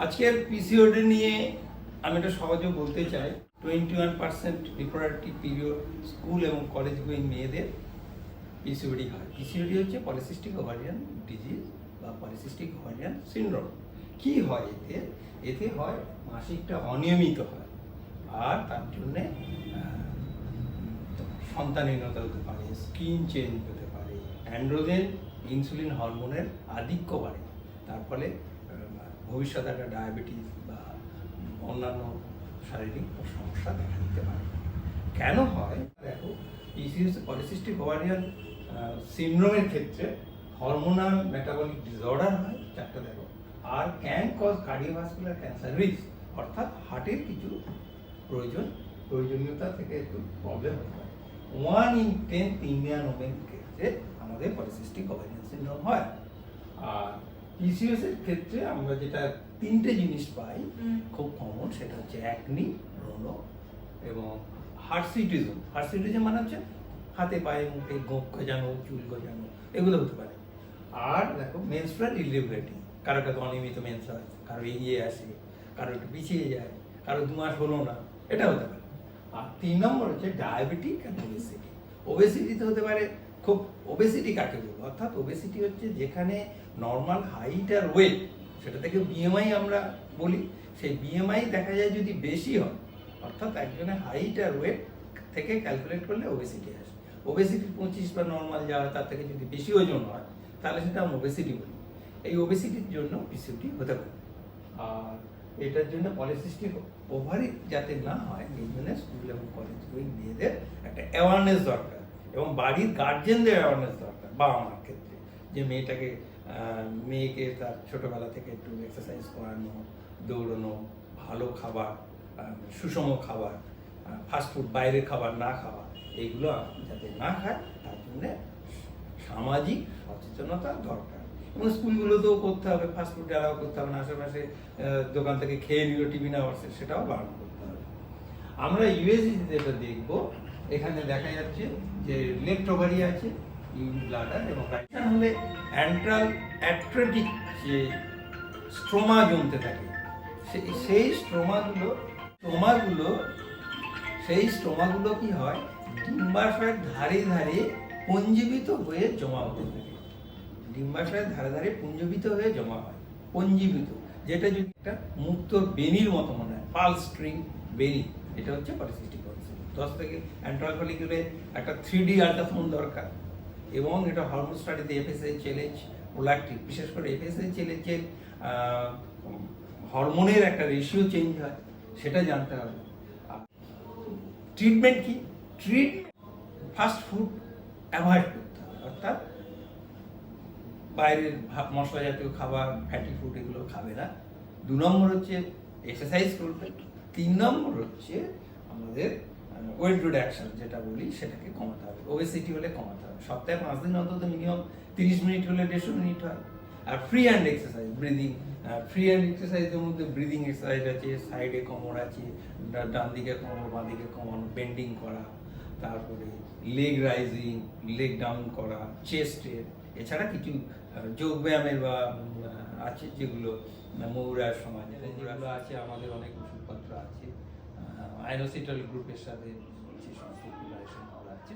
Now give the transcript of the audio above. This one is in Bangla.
আজকের পিসিওডি নিয়ে আমি একটা সহজে বলতে চাই। 21% রিপ্রোডাক্টিভ পিরিয়ড স্কুল এবং কলেজ গোয়িং মেয়েদের পিসিওডি হয়। পিসিওডি হচ্ছে পলিসিস্টিক ওভারিয়ান ডিজিজ বা পলিসিস্টিক ওভারিয়ান সিনড্রোম। কি হয় এতে? এতে হয় মাসিকটা অনিয়মিত হয়, আর তার জন্যে সন্তানহীনতা হতে পারে, স্কিন চেঞ্জ হতে পারে, অ্যান্ড্রোজেন ইনসুলিন হরমোনের আধিক্য বাড়ে, তার ফলে ভবিষ্যতে একটা ডায়াবেটিস বা অন্যান্য শারীরিক সমস্যা দেখা দিতে পারে। কেন হয় দেখো, পিসিওএস পলিসিস্টিক ওভারিয়ান সিনড্রোমের ক্ষেত্রে হরমোনাল মেটাবলিক ডিসঅর্ডার হয় চারটা দেখো, আর can cause cardiovascular cancer risk, অর্থাৎ হার্টের কিছু প্রয়োজনীয়তা থেকে একটু প্রবলেম হতে পারে। 1 in 10 ইন্ডিয়ান ওমেন ক্ষেত্রে আমাদের পলিসিস্টিক ওভারিয়ান সিনড্রোম হয়। আর পিসিওএস এর ক্ষেত্রে আমরা যেটা তিনটে জিনিস পাই খুব কমন, সেটা হচ্ছে অ্যাকনি, ব্রণ এবং হার্সিটিজম। হার্সিটিজম মানে হচ্ছে হাতে পায়ে মুখে গোপ গজানো, চুল গজানো, এগুলো হতে পারে। আর দেখো মেনস্ট্রুয়াল ইরেগুলারিটি, কারো কারো অনিয়মিত মেন্স হয়, কারো এগিয়ে আসে, কারো একটু পিছিয়ে যায়, কারো 2 মাস হলো না, এটা হতে পারে। আর 3 নম্বর হচ্ছে ডায়াবেটিক অ্যান্ড ওবেসিটি। ওবেসিটিতে হতে পারে খুব, ওবেসিটি কাকে বলবো, অর্থাৎ ওবেসিটি হচ্ছে যেখানে নর্মাল হাইট আর ওয়েট, সেটা থেকে বিএমআই আমরা বলি, সেই বিএমআই দেখা যায় যদি বেশি হয়, অর্থাৎ একজনের হাইট আর ওয়েট থেকে ক্যালকুলেট করলে ওবেসিটি আসে। ওবেসিটি 25 বা নর্মাল যা হয় তার থেকে যদি বেশি ওজন হয় তাহলে সেটা আমরা ওবেসিটি বলি। এই ওবেসিটির জন্য পিসিওডি হতে পারে। আর এটার জন্য পলিসিস্টিক ওভারি যাতে না হয়, এই জন্য স্কুল এবং কলেজ গোয়িং মেয়েদের একটা অ্যাওয়ারনেস দরকার, এবং বাড়ির গার্জেনদের অ্যাওয়ারনেস দরকার। বাবা মার ক্ষেত্রে যে মেয়েকে তার ছোটবেলা থেকে একটু এক্সারসাইজ করানো, দৌড়ানো, ভালো খাবার, সুষম খাবার, ফাস্টফুড বাইরের খাবার না খাওয়া, এইগুলো যাতে না খায় তার জন্যে সামাজিক সচেতনতা দরকার। এবং স্কুলগুলোতেও করতে হবে, ফাস্টফুড অ্যালাউ করতে হবে না, আশেপাশে দোকান থেকে খেয়ে নিল টিফিন আওয়ার্সে, সেটাও বারণ করতে হবে। আমরা ইউএসজি যেটা দেখব, এখানে দেখা যাচ্ছে যে লেফট ওভারি আছে, ইউরি ব্লাডার, এবং রাইট হলে অ্যান্ট্রাল অ্যাট্রেটিক যে স্ট্রোমা জমতে থাকে, সেই স্ট্রোমাগুলো কি হয়, ডিম্বাশয়ের ধারে ধারে পঞ্জীবিত হয়ে জমা হতে থাকে। ডিম্বাশয়ের ধারে ধারে পুঞ্জীবিত হয়ে জমা হয়, পঞ্জীবিত, যেটা যদি একটা মুক্ত বেনির মতো মনে হয়, পালস স্ট্রিং বেনি, এটা হচ্ছে পলিসিস্টিক ওভারি। 10 থেকে অ্যান্ট্রাল ফলিকুলে একটা 3D আল্ট্রাসাউন্ড দরকার, এবং এটা হরমোন স্টাডিতে এফএসএইচ, এলএইচ, প্রোল্যাক্টিন, বিশেষ করে এফএসএইচ, এলএইচ এর হরমোনের একটা রেশিও চেঞ্জ হয়, সেটা জানতে হবে। ট্রিটমেন্ট কি? ফাস্ট ফুড অ্যাভয়েড করতে হবে, অর্থাৎ বাইরের মশলা জাতীয় খাবার, ফ্যাটি ফুড এগুলো খাবে না। 2 নম্বর হচ্ছে এক্সারসাইজ করবে। 3 নম্বর হচ্ছে আমাদের ওয়েট রিডাকশন যেটা বলি, সেটাকে কমাতে হবে। ওবেসিটি হলে কমাতে হবে, সপ্তাহে 5 দিন অন্তত মিনিমাম 30 মিনিট হলে 150 মিনিট হয়। আর free hand exercise, breathing, free hand এক্সারসাইজের মধ্যে ব্রিদিং এক্সারসাইজ আছে, সাইডে কোমর আছে, ডান দিকে কোমর, বাঁ দিকে কোমর, বেন্ডিং করা, তারপরে লেগ রাইজিং, লেগ ডাউন করা, চেস্টের, এছাড়া কিছু যোগ ব্যায়ামের বা আছে যেগুলো মৌরার সমাজ, যেগুলো আছে, আমাদের অনেক ওষুধপত্র আছে, আইনোসিটল গ্রুপের সাথে যে সমস্ত আছে।